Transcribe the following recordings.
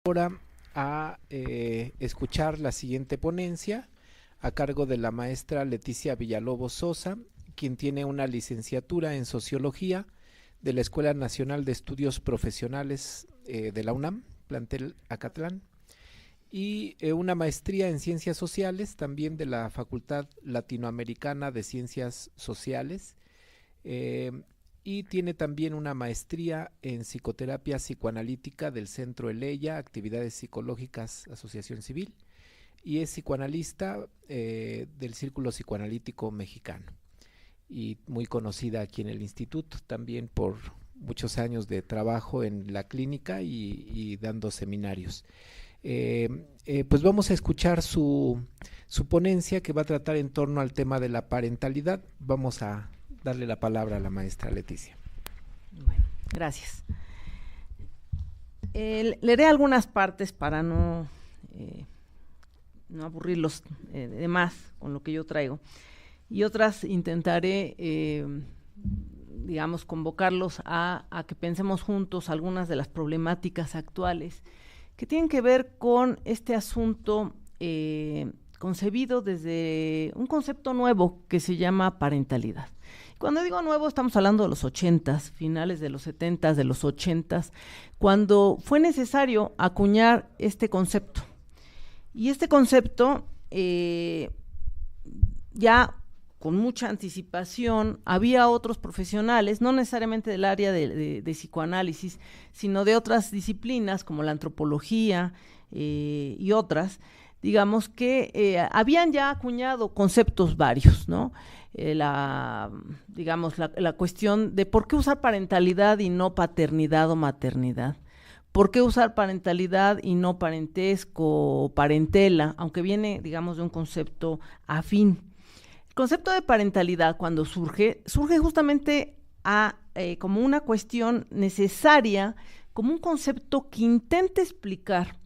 Ahora a escuchar la siguiente ponencia a cargo de la maestra Leticia Villalobos Sosa, quien tiene una licenciatura en Sociología de la Escuela Nacional de Estudios Profesionales de la UNAM, plantel Acatlán, y una maestría en Ciencias Sociales, también de la Facultad Latinoamericana de Ciencias Sociales, y tiene también una maestría en Psicoterapia Psicoanalítica del Centro Eleya, Actividades Psicológicas, Asociación Civil, y es psicoanalista del Círculo Psicoanalítico Mexicano, y muy conocida aquí en el instituto, también por muchos años de trabajo en la clínica y dando seminarios. Pues vamos a escuchar su ponencia, que va a tratar en torno al tema de la parentalidad. Vamos a darle la palabra a la maestra Leticia. Bueno, gracias. Leeré algunas partes para no aburrirlos de más con lo que yo traigo, y otras intentaré, digamos, convocarlos a que pensemos juntos algunas de las problemáticas actuales que tienen que ver con este asunto concebido desde un concepto nuevo que se llama parentalidad. Cuando digo nuevo, estamos hablando de los 80s, finales de los 70s, de los 80s, cuando fue necesario acuñar este concepto. Y este concepto, ya con mucha anticipación, había otros profesionales, no necesariamente del área de psicoanálisis, sino de otras disciplinas como la antropología y otras, digamos que habían ya acuñado conceptos varios, ¿no? Digamos, la cuestión de por qué usar parentalidad y no paternidad o maternidad. ¿Por qué usar parentalidad y no parentesco o parentela? Aunque viene, digamos, de un concepto afín. El concepto de parentalidad, cuando surge justamente como una cuestión necesaria, como un concepto que intenta explicar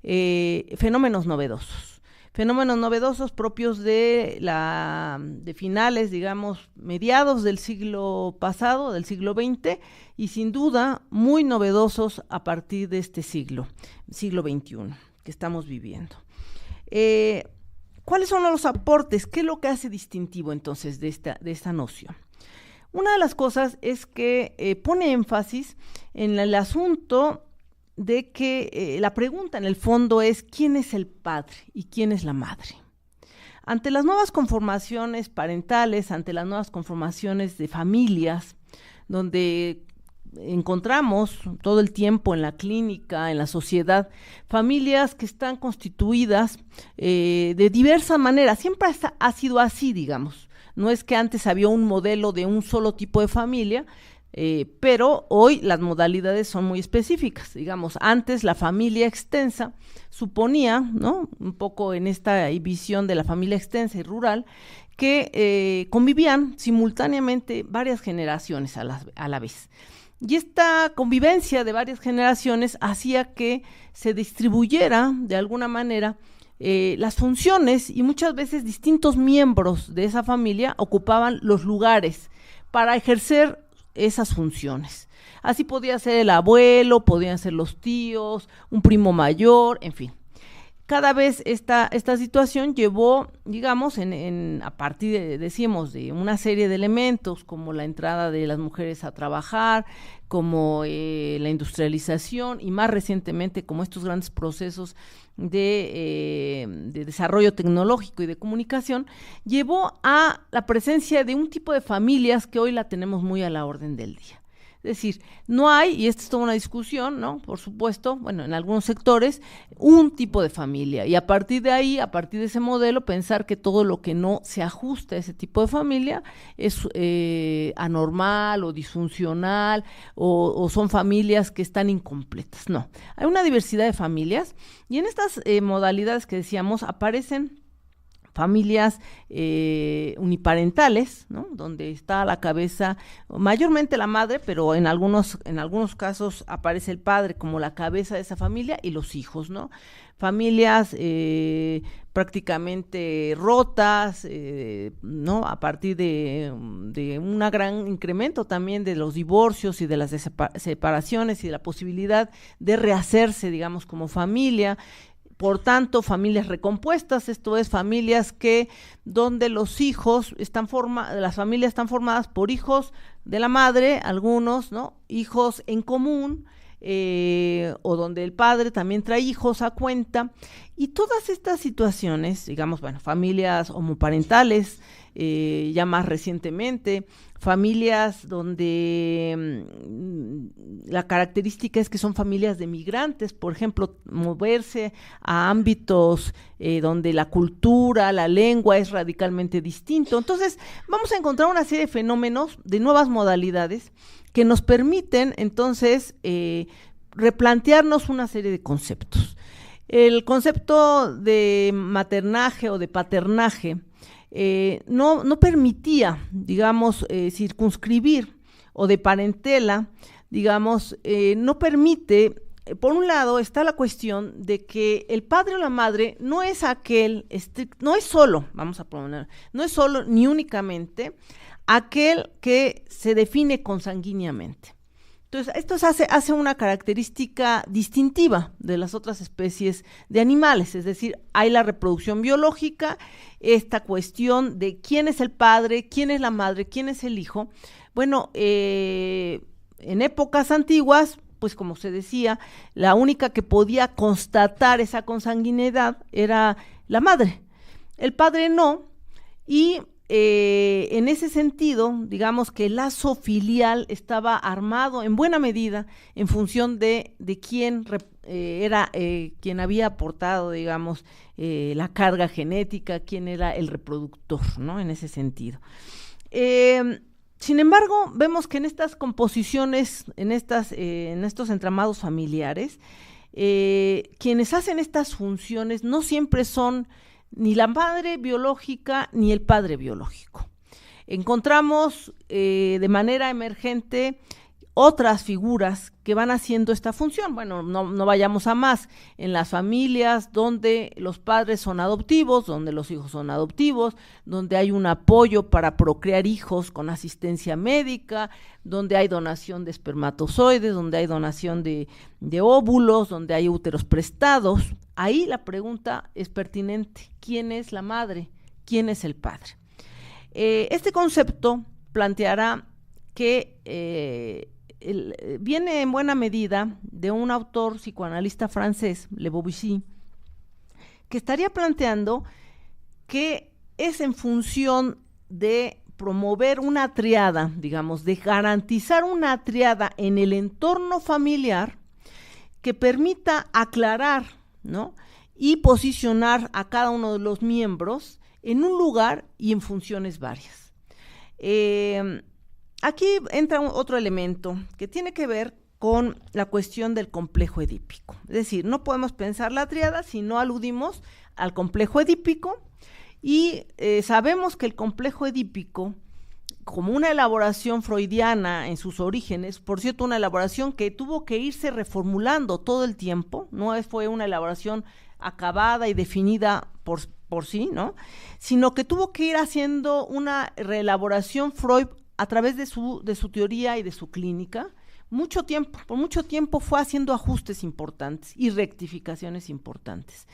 fenómenos novedosos propios de finales, digamos, mediados del siglo pasado, del siglo XX, y sin duda muy novedosos a partir de este siglo XXI que estamos viviendo. ¿Cuáles son los aportes? ¿Qué es lo que hace distintivo entonces de esta noción? Una de las cosas es que pone énfasis en el asunto de que la pregunta en el fondo es ¿quién es el padre y quién es la madre? Ante las nuevas conformaciones parentales, ante las nuevas conformaciones de familias, donde encontramos todo el tiempo en la clínica, en la sociedad, familias que están constituidas de diversas maneras, siempre ha sido así, digamos. No es que antes había un modelo de un solo tipo de familia, pero hoy las modalidades son muy específicas. Digamos, antes la familia extensa suponía, ¿no?, un poco en esta visión de la familia extensa y rural, que convivían simultáneamente varias generaciones a la vez. Y esta convivencia de varias generaciones hacía que se distribuyera de alguna manera las funciones, y muchas veces distintos miembros de esa familia ocupaban los lugares para ejercer esas funciones. Así podía ser el abuelo, podían ser los tíos, un primo mayor, en fin. Cada vez esta situación llevó, digamos, a partir decíamos, de una serie de elementos como la entrada de las mujeres a trabajar, como la industrialización, y más recientemente como estos grandes procesos de desarrollo tecnológico y de comunicación, llevó a la presencia de un tipo de familias que hoy la tenemos muy a la orden del día. Es decir, no hay, y esta es toda una discusión, ¿no?, por supuesto, bueno, en algunos sectores, un tipo de familia, y a partir de ahí, a partir de ese modelo, pensar que todo lo que no se ajusta a ese tipo de familia es anormal o disfuncional, o son familias que están incompletas. No, hay una diversidad de familias, y en estas modalidades que decíamos aparecen familias uniparentales, ¿no? Donde está a la cabeza mayormente la madre, pero en algunos casos aparece el padre como la cabeza de esa familia y los hijos, ¿no? Familias prácticamente rotas, ¿no? A partir de un gran incremento también de los divorcios y de las separaciones y de la posibilidad de rehacerse, digamos, como familia. Por tanto, familias recompuestas, esto es, familias donde los hijos las familias están formadas por hijos de la madre, algunos, ¿no? Hijos en común, o donde el padre también trae hijos a cuenta, y todas estas situaciones, digamos, bueno, familias homoparentales, ya más recientemente, familias donde la característica es que son familias de migrantes, por ejemplo, moverse a ámbitos donde la cultura, la lengua es radicalmente distinto. Entonces, vamos a encontrar una serie de fenómenos, de nuevas modalidades, que nos permiten, entonces, replantearnos una serie de conceptos. El concepto de maternaje o de paternaje no permitía, digamos, circunscribir, o de parentela, digamos, no permite. Por un lado está la cuestión de que el padre o la madre no es no es solo, vamos a poner, no es solo ni únicamente aquel que se define consanguíneamente. Entonces, esto hace una característica distintiva de las otras especies de animales, es decir, hay la reproducción biológica, esta cuestión de quién es el padre, quién es la madre, quién es el hijo. Bueno, en épocas antiguas, pues como se decía, la única que podía constatar esa consanguinidad era la madre, el padre no, y en ese sentido, digamos que el lazo filial estaba armado en buena medida en función de quién era quien había aportado, digamos, la carga genética, quién era el reproductor, ¿no? En ese sentido. Sin embargo, vemos que en estas composiciones, en estos entramados familiares, quienes hacen estas funciones no siempre son ni la madre biológica ni el padre biológico. Encontramos de manera emergente otras figuras que van haciendo esta función. Bueno, no vayamos a más. En las familias donde los padres son adoptivos, donde los hijos son adoptivos, donde hay un apoyo para procrear hijos con asistencia médica, donde hay donación de espermatozoides, donde hay donación de óvulos, donde hay úteros prestados, ahí la pregunta es pertinente. ¿Quién es la madre? ¿Quién es el padre? Este concepto planteará que viene en buena medida de un autor psicoanalista francés, Le Bourdieu, que estaría planteando que es en función de promover una triada, digamos, de garantizar una triada en el entorno familiar que permita aclarar, ¿no?, y posicionar a cada uno de los miembros en un lugar y en funciones varias. Aquí entra otro elemento que tiene que ver con la cuestión del complejo edípico. Es decir, no podemos pensar la tríada si no aludimos al complejo edípico, y sabemos que el complejo edípico, como una elaboración freudiana en sus orígenes, por cierto, una elaboración que tuvo que irse reformulando todo el tiempo, no fue una elaboración acabada y definida por sí, ¿no?, sino que tuvo que ir haciendo una reelaboración Freud a través de su teoría y de su clínica. Por mucho tiempo fue haciendo ajustes importantes y rectificaciones importantes.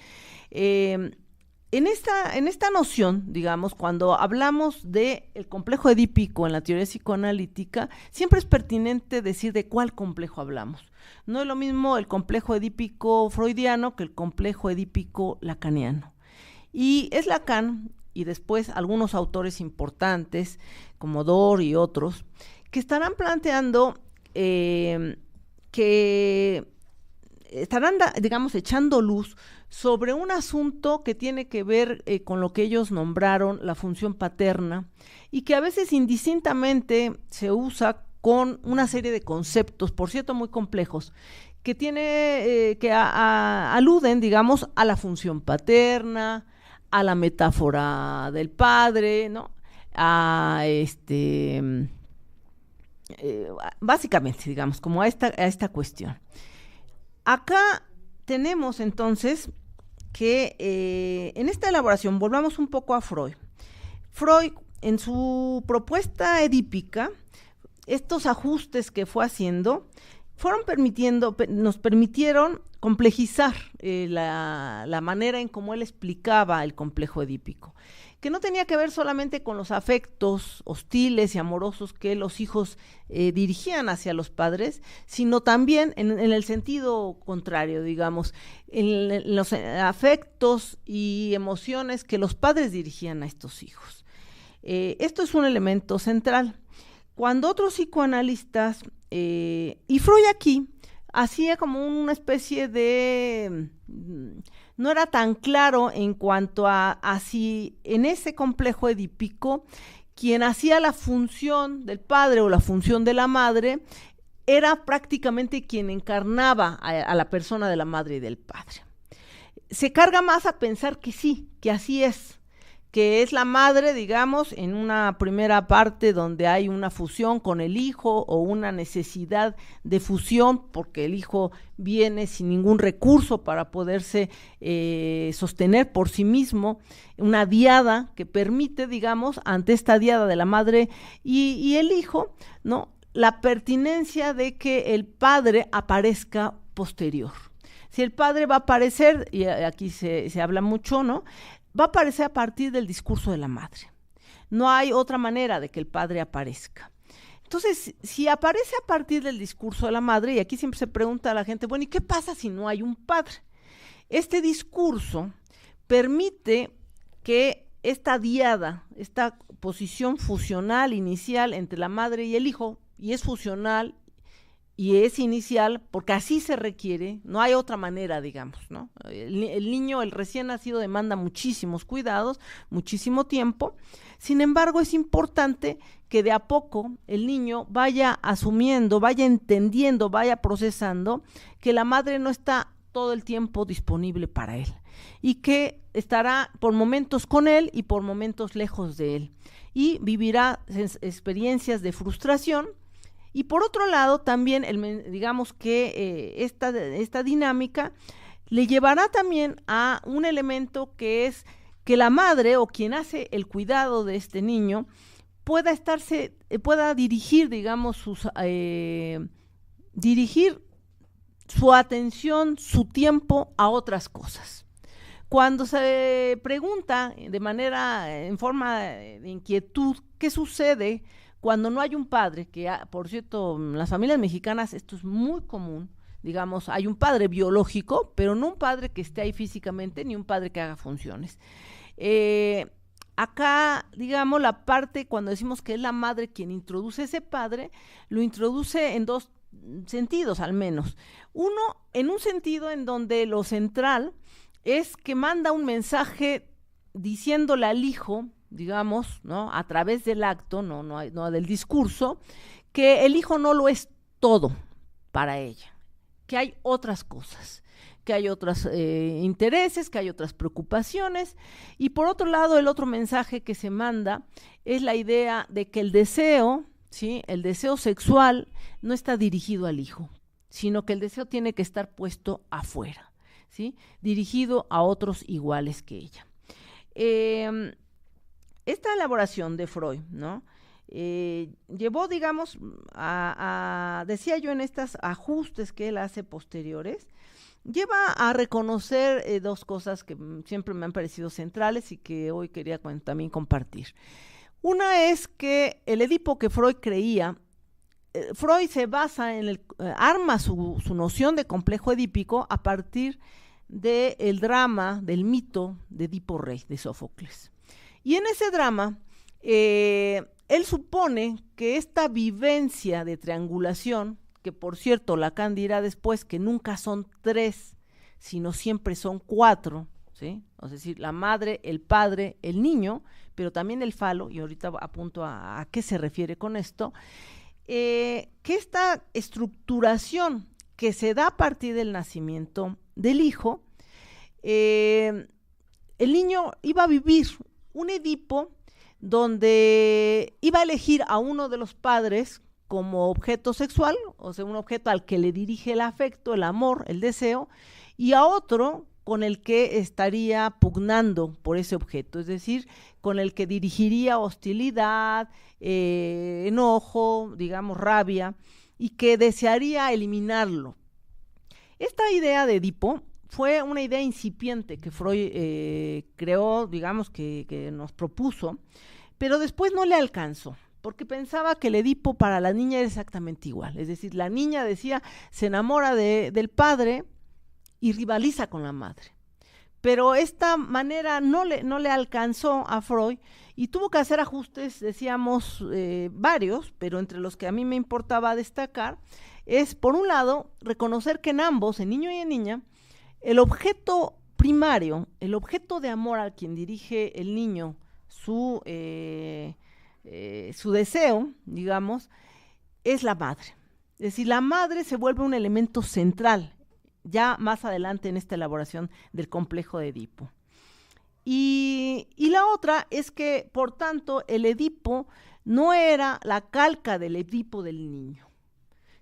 En esta noción, digamos, cuando hablamos del complejo edípico en la teoría psicoanalítica, siempre es pertinente decir de cuál complejo hablamos. No es lo mismo el complejo edípico freudiano que el complejo edípico lacaniano. Y es Lacan, y después algunos autores importantes, como Dor y otros, que estarán planteando que estarán, digamos, echando luz sobre un asunto que tiene que ver con lo que ellos nombraron la función paterna, y que a veces indistintamente se usa con una serie de conceptos, por cierto, muy complejos, que aluden, digamos, a la función paterna, a la metáfora del padre, ¿no? A básicamente, digamos, como a esta cuestión. Acá tenemos entonces que en esta elaboración, volvamos un poco a Freud. Freud, en su propuesta edípica, estos ajustes que fue haciendo nos permitieron complejizar la manera en cómo él explicaba el complejo edípico, que no tenía que ver solamente con los afectos hostiles y amorosos que los hijos dirigían hacia los padres, sino también en el sentido contrario, digamos, en los afectos y emociones que los padres dirigían a estos hijos. Esto es un elemento central. Cuando otros psicoanalistas, y Freud aquí, hacía como una especie de, no era tan claro en cuanto a si en ese complejo edípico, quien hacía la función del padre o la función de la madre, era prácticamente quien encarnaba a la persona de la madre y del padre. Se carga más a pensar que sí, que así es, que es la madre, digamos, en una primera parte donde hay una fusión con el hijo o una necesidad de fusión porque el hijo viene sin ningún recurso para poderse sostener por sí mismo, una diada que permite, digamos, ante esta diada de la madre y el hijo, ¿no?, la pertinencia de que el padre aparezca posterior. Si el padre va a aparecer, y aquí se habla mucho, ¿no?, va a aparecer a partir del discurso de la madre. No hay otra manera de que el padre aparezca. Entonces, si aparece a partir del discurso de la madre, y aquí siempre se pregunta a la gente, bueno, ¿y qué pasa si no hay un padre? Este discurso permite que esta diada, esta posición fusional inicial entre la madre y el hijo, y es fusional y es inicial porque así se requiere, no hay otra manera, digamos, ¿no? El niño, el recién nacido, demanda muchísimos cuidados, muchísimo tiempo. Sin embargo, es importante que de a poco el niño vaya asumiendo, vaya entendiendo, vaya procesando que la madre no está todo el tiempo disponible para él y que estará por momentos con él y por momentos lejos de él y vivirá experiencias de frustración. Y por otro lado, también, digamos que esta dinámica le llevará también a un elemento que es que la madre o quien hace el cuidado de este niño pueda dirigir, digamos, dirigir su atención, su tiempo a otras cosas. Cuando se pregunta en forma de inquietud, ¿qué sucede cuando no hay un padre? Que, por cierto, en las familias mexicanas esto es muy común, digamos, hay un padre biológico, pero no un padre que esté ahí físicamente, ni un padre que haga funciones. Acá, digamos, la parte, cuando decimos que es la madre quien introduce ese padre, lo introduce en dos sentidos al menos. Uno, en un sentido en donde lo central es que manda un mensaje diciéndole al hijo, digamos, ¿no?, a través del acto, no del discurso, que el hijo no lo es todo para ella, que hay otras cosas, que hay otros intereses, que hay otras preocupaciones, y por otro lado, el otro mensaje que se manda es la idea de que el deseo, ¿sí?, el deseo sexual no está dirigido al hijo, sino que el deseo tiene que estar puesto afuera, ¿sí?, dirigido a otros iguales que ella. Esta elaboración de Freud, ¿no?, llevó, digamos, decía yo, en estos ajustes que él hace posteriores, lleva a reconocer dos cosas que siempre me han parecido centrales y que hoy quería también compartir. Una es que el Edipo que Freud creía, Freud se basa arma su noción de complejo edípico a partir del drama, del mito de Edipo Rey, de Sófocles. Y en ese drama, él supone que esta vivencia de triangulación, que por cierto Lacan dirá después que nunca son tres, sino siempre son cuatro, ¿sí?, es decir, la madre, el padre, el niño, pero también el falo, y ahorita apunto a qué se refiere con esto, que esta estructuración que se da a partir del nacimiento del hijo, el niño iba a vivir un Edipo donde iba a elegir a uno de los padres como objeto sexual, o sea, un objeto al que le dirige el afecto, el amor, el deseo, y a otro con el que estaría pugnando por ese objeto, es decir, con el que dirigiría hostilidad, enojo, digamos, rabia, y que desearía eliminarlo. Esta idea de Edipo fue una idea incipiente que Freud creó, digamos, que nos propuso, pero después no le alcanzó, porque pensaba que el Edipo para la niña era exactamente igual. Es decir, la niña decía, se enamora del padre y rivaliza con la madre. Pero esta manera no le alcanzó a Freud y tuvo que hacer ajustes, decíamos, varios, pero entre los que a mí me importaba destacar, es, por un lado, reconocer que en ambos, en niño y en niña, el objeto primario, el objeto de amor al quien dirige el niño su deseo, digamos, es la madre. Es decir, la madre se vuelve un elemento central, ya más adelante en esta elaboración del complejo de Edipo. Y la otra es que, por tanto, el Edipo no era la calca del Edipo del niño,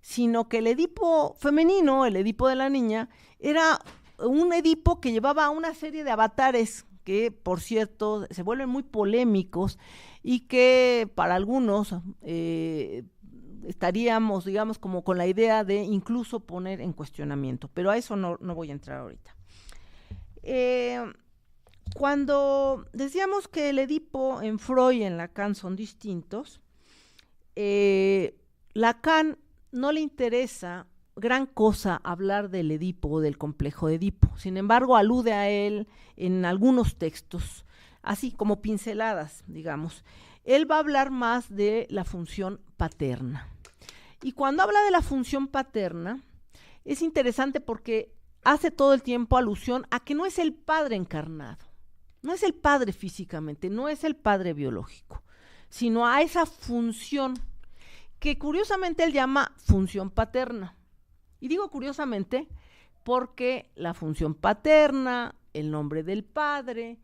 sino que el Edipo femenino, el Edipo de la niña, era un Edipo que llevaba una serie de avatares que, por cierto, se vuelven muy polémicos y que para algunos estaríamos, digamos, como con la idea de incluso poner en cuestionamiento, pero a eso no voy a entrar ahorita. Cuando decíamos que el Edipo en Freud y en Lacan son distintos, Lacan no le interesa gran cosa hablar del Edipo o del complejo de Edipo, sin embargo alude a él en algunos textos, así como pinceladas, digamos. Él va a hablar más de la función paterna. Y cuando habla de la función paterna, es interesante porque hace todo el tiempo alusión a que no es el padre encarnado, no es el padre físicamente, no es el padre biológico, sino a esa función que curiosamente él llama función paterna. Y digo curiosamente porque la función paterna, el nombre del padre,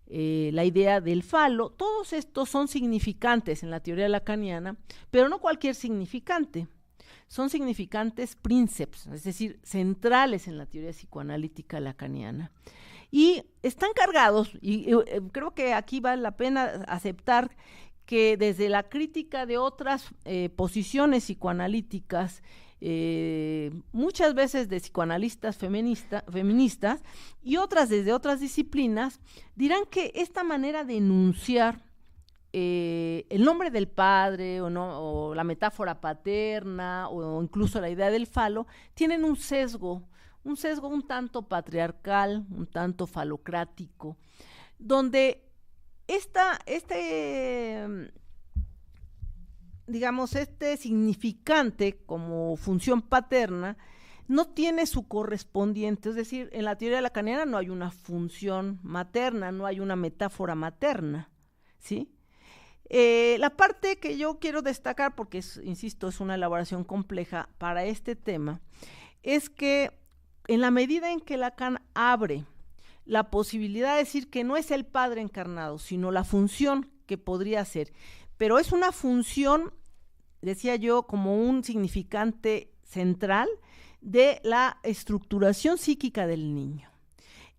la idea del falo, todos estos son significantes en la teoría lacaniana, pero no cualquier significante. Son significantes prínceps, es decir, centrales en la teoría psicoanalítica lacaniana. Y están cargados, y creo que aquí vale la pena aceptar que desde la crítica de otras posiciones psicoanalíticas, muchas veces de psicoanalistas feministas y otras desde otras disciplinas, dirán que esta manera de enunciar el nombre del padre o la metáfora paterna o incluso la idea del falo, tienen un sesgo un tanto patriarcal, un tanto falocrático, donde digamos, este significante como función paterna no tiene su correspondiente, es decir, en la teoría lacaniana no hay una función materna, no hay una metáfora materna, ¿sí? La parte que yo quiero destacar, porque insisto, es una elaboración compleja para este tema, es que en la medida en que Lacan abre la posibilidad de decir que no es el padre encarnado, sino la función que podría ser, pero es una función, decía yo, como un significante central de la estructuración psíquica del niño.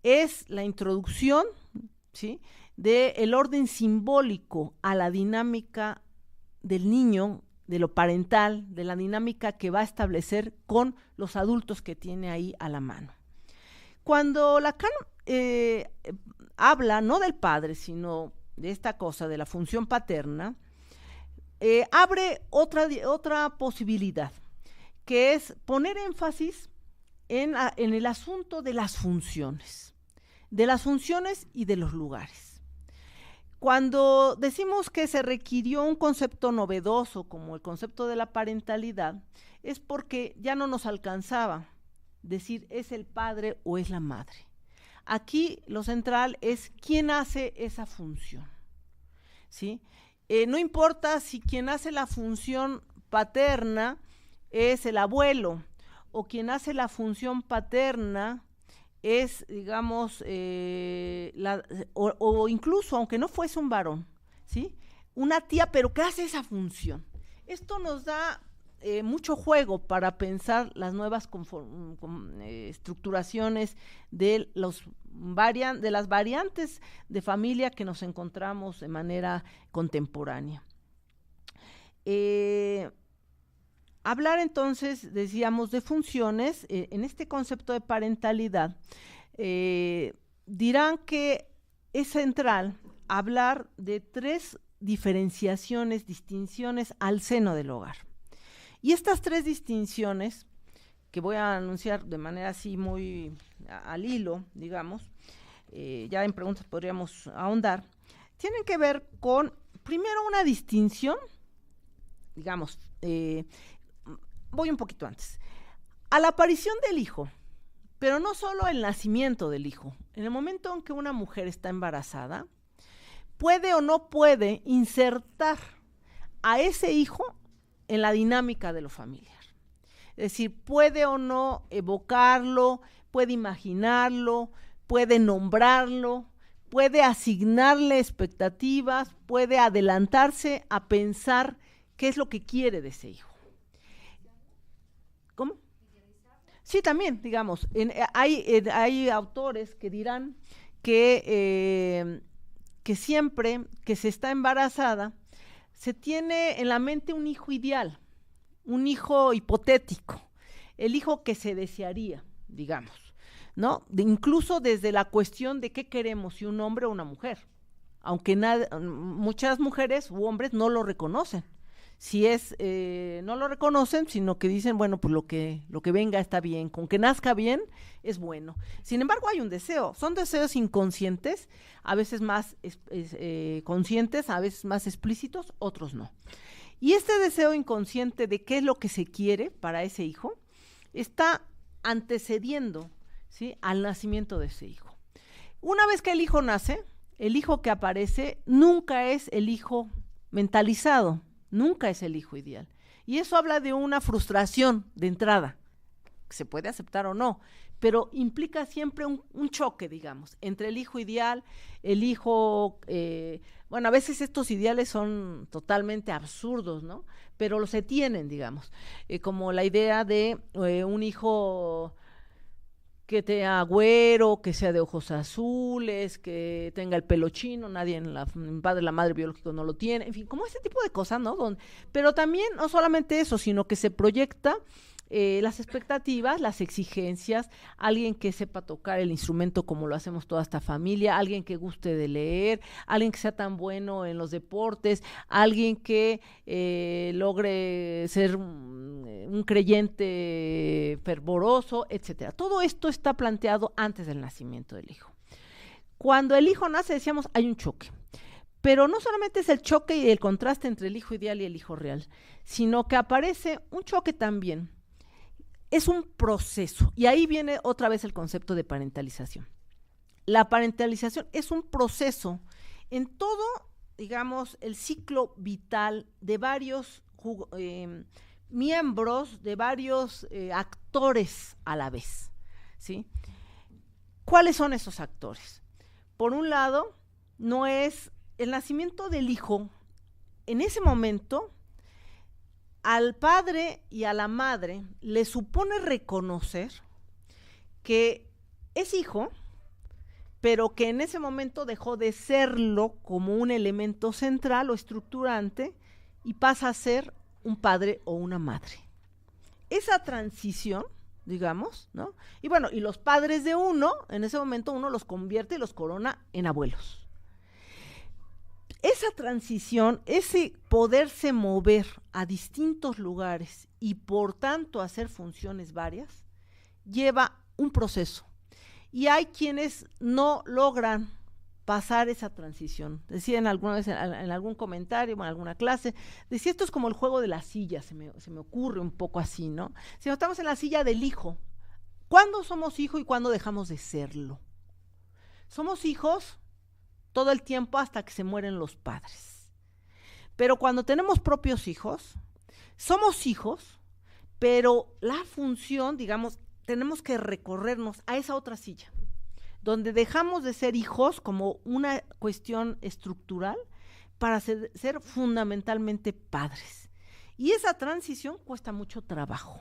Es la introducción, ¿sí?, del orden simbólico a la dinámica del niño, de lo parental, de la dinámica que va a establecer con los adultos que tiene ahí a la mano. Cuando Lacan habla no del padre, sino de esta cosa, de la función paterna, abre otra posibilidad, que es poner énfasis en el asunto de las funciones y de los lugares. Cuando decimos que se requirió un concepto novedoso como el concepto de la parentalidad, es porque ya no nos alcanzaba decir es el padre o es la madre. Aquí lo central es quién hace esa función, ¿sí? No importa si quien hace la función paterna es el abuelo o quien hace la función paterna es, digamos, o incluso, aunque no fuese un varón, ¿sí? Una tía, pero que hace esa función. Esto nos da mucho juego para pensar las nuevas estructuraciones de las variantes de familia que nos encontramos de manera contemporánea. Hablar entonces, decíamos, de funciones, en este concepto de parentalidad, dirán que es central hablar de 3 diferenciaciones, distinciones al seno del hogar. Y estas 3 distinciones, que voy a anunciar de manera así muy al hilo, digamos, ya en preguntas podríamos ahondar, tienen que ver con, primero, una distinción, digamos, voy un poquito antes, a la aparición del hijo, pero no solo el nacimiento del hijo. En el momento en que una mujer está embarazada, puede o no puede insertar a ese hijo en la dinámica de lo familiar. Es decir, puede o no evocarlo, puede imaginarlo, puede nombrarlo, puede asignarle expectativas, puede adelantarse a pensar qué es lo que quiere de ese hijo. ¿Cómo? Sí, también, digamos, hay autores que dirán que siempre que se está embarazada, se tiene en la mente un hijo ideal, un hijo hipotético, el hijo que se desearía, digamos, ¿no? Incluso desde la cuestión de qué queremos, si un hombre o una mujer, aunque muchas mujeres u hombres no lo reconocen. Si no lo reconocen, sino que dicen, bueno, pues lo que venga está bien, con que nazca bien es bueno. Sin embargo, hay un deseo, son deseos inconscientes, a veces más conscientes, a veces más explícitos, otros no. Y este deseo inconsciente de qué es lo que se quiere para ese hijo, está antecediendo, ¿sí?, al nacimiento de ese hijo. Una vez que el hijo nace, el hijo que aparece nunca es el hijo mentalizado, nunca es el hijo ideal. Y eso habla de una frustración de entrada, que se puede aceptar o no, pero implica siempre un choque, digamos, entre el hijo ideal, el hijo, bueno, a veces estos ideales son totalmente absurdos, ¿no? Pero se tienen, digamos, como la idea de un hijo que sea güero, que sea de ojos azules, que tenga el pelo chino, nadie en el padre, la madre biológico no lo tiene, en fin, como ese tipo de cosas, ¿no? Pero también, no solamente eso, sino que se proyecta las expectativas, las exigencias, alguien que sepa tocar el instrumento como lo hacemos toda esta familia, alguien que guste de leer, alguien que sea tan bueno en los deportes, alguien que logre ser un creyente fervoroso, etcétera. Todo esto está planteado antes del nacimiento del hijo. Cuando el hijo nace, decíamos, hay un choque. Pero no solamente es el choque y el contraste entre el hijo ideal y el hijo real, sino que aparece un choque también. Es un proceso, y ahí viene otra vez el concepto de parentalización. La parentalización es un proceso en todo, digamos, el ciclo vital de varios miembros, de varios actores a la vez, ¿sí? ¿Cuáles son esos actores? Por un lado, no es el nacimiento del hijo, en ese momento, al padre y a la madre le supone reconocer que es hijo, pero que en ese momento dejó de serlo como un elemento central o estructurante y pasa a ser un padre o una madre. Esa transición, digamos, ¿no? Y bueno, y los padres de uno, en ese momento uno los convierte y los corona en abuelos. Esa transición, ese poderse mover a distintos lugares y por tanto hacer funciones varias, lleva un proceso. Y hay quienes no logran pasar esa transición. Decía alguna vez en algún comentario, en alguna clase, decía, esto es como el juego de la silla, se me ocurre un poco así, ¿no? Si no estamos en la silla del hijo, ¿cuándo somos hijos y cuándo dejamos de serlo? Somos hijos todo el tiempo hasta que se mueren los padres. Pero cuando tenemos propios hijos, somos hijos, pero la función, digamos, tenemos que recorrernos a esa otra silla, donde dejamos de ser hijos como una cuestión estructural para ser fundamentalmente padres. Y esa transición cuesta mucho trabajo.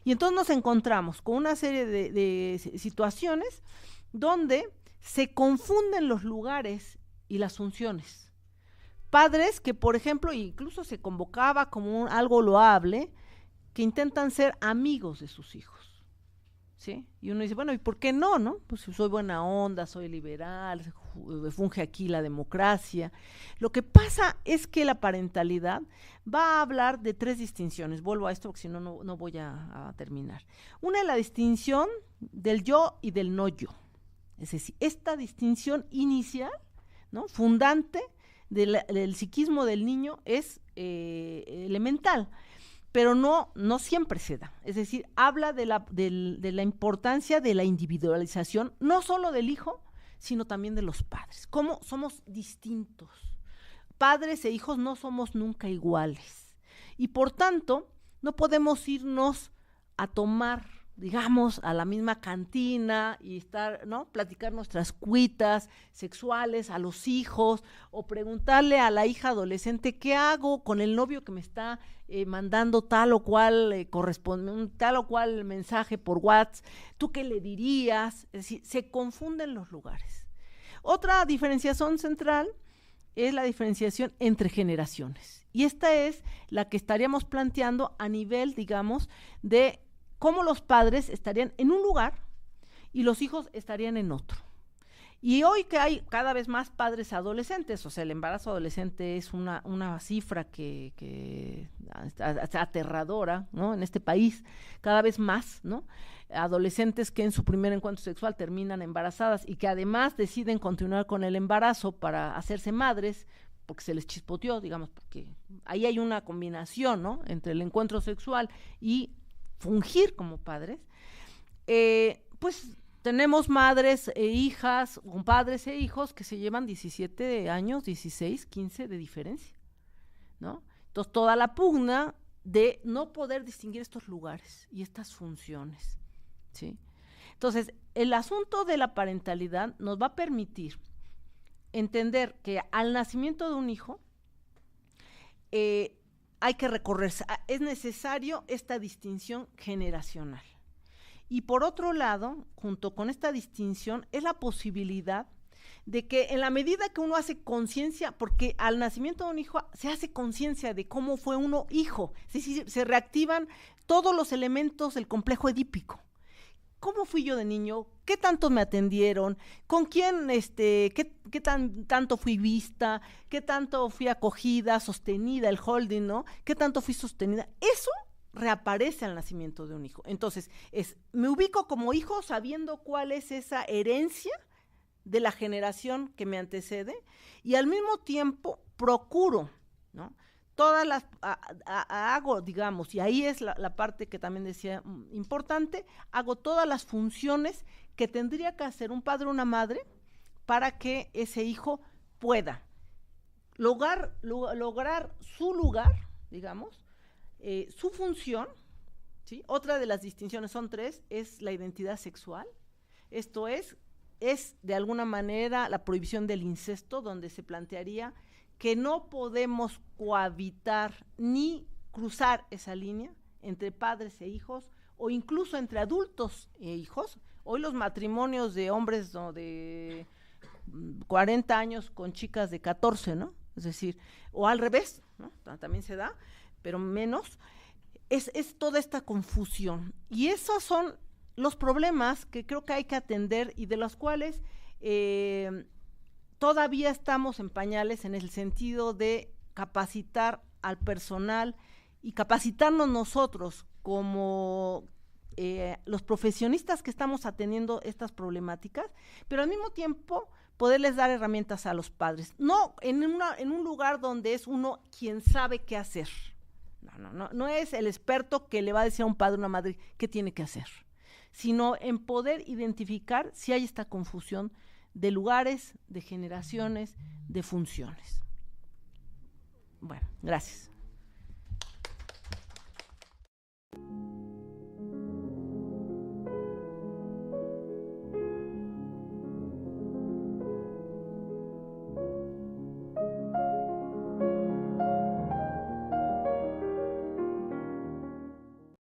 Y entonces nos encontramos con una serie de situaciones donde se confunden los lugares y las funciones. Padres que, por ejemplo, incluso se convocaba como algo loable, que intentan ser amigos de sus hijos, ¿sí? Y uno dice, bueno, ¿y por qué no, no? Pues soy buena onda, soy liberal, funge aquí la democracia. Lo que pasa es que la parentalidad va a hablar de 3 distinciones. Vuelvo a esto porque si no, no voy a terminar. Una es la distinción del yo y del no yo. Es decir, esta distinción inicial, ¿no?, fundante del psiquismo del niño es elemental, pero no siempre se da. Es decir, habla de la importancia de la individualización, no solo del hijo, sino también de los padres. Cómo somos distintos. Padres e hijos no somos nunca iguales. Y por tanto, no podemos irnos a tomar, digamos, a la misma cantina y estar, ¿no?, platicar nuestras cuitas sexuales a los hijos, o preguntarle a la hija adolescente qué hago con el novio que me está mandando tal o cual tal o cual mensaje por WhatsApp, ¿tú qué le dirías? Es decir, se confunden los lugares. Otra diferenciación central es la diferenciación entre generaciones, y esta es la que estaríamos planteando a nivel, digamos, de cómo los padres estarían en un lugar y los hijos estarían en otro. Y hoy que hay cada vez más padres adolescentes, o sea, el embarazo adolescente es una cifra que aterradora, ¿no?, en este país, cada vez más, ¿no?, adolescentes que en su primer encuentro sexual terminan embarazadas y que además deciden continuar con el embarazo para hacerse madres, porque se les chispoteó, digamos, porque ahí hay una combinación, ¿no?, entre el encuentro sexual y fungir como padres. Pues tenemos madres e hijas, o padres e hijos que se llevan 17 años, 16, 15 de diferencia, ¿no? Entonces, toda la pugna de no poder distinguir estos lugares y estas funciones, ¿sí? Entonces, el asunto de la parentalidad nos va a permitir entender que al nacimiento de un hijo hay que recorrerse, es necesario esta distinción generacional. Y por otro lado, junto con esta distinción, es la posibilidad de que en la medida que uno hace conciencia, porque al nacimiento de un hijo se hace conciencia de cómo fue uno hijo, es decir, se reactivan todos los elementos del complejo edípico. ¿Cómo fui yo de niño? ¿Qué tanto me atendieron? ¿Con quién, qué tanto fui vista? ¿Qué tanto fui acogida, sostenida, el holding, ¿no? ¿Qué tanto fui sostenida? Eso reaparece al nacimiento de un hijo. Entonces, me ubico como hijo sabiendo cuál es esa herencia de la generación que me antecede, y al mismo tiempo procuro, ¿no?, todas las, hago, digamos, y ahí es la parte que también decía importante, hago todas las funciones que tendría que hacer un padre o una madre para que ese hijo pueda lograr su lugar, digamos, su función, ¿sí? Otra de las distinciones, son 3, es la identidad sexual. Esto es de alguna manera la prohibición del incesto, donde se plantearía que no podemos cohabitar ni cruzar esa línea entre padres e hijos, o incluso entre adultos e hijos. Hoy los matrimonios de hombres, ¿no?, de 40 años con chicas de 14, ¿no? Es decir, o al revés, ¿no?, también se da, pero menos, es toda esta confusión. Y esos son los problemas que creo que hay que atender y de los cuales todavía estamos en pañales, en el sentido de capacitar al personal y capacitarnos nosotros como los profesionistas que estamos atendiendo estas problemáticas, pero al mismo tiempo poderles dar herramientas a los padres, no en un lugar donde es uno quien sabe qué hacer. No es el experto que le va a decir a un padre o una madre qué tiene que hacer, sino en poder identificar si hay esta confusión de lugares, de generaciones, de funciones. Bueno, gracias.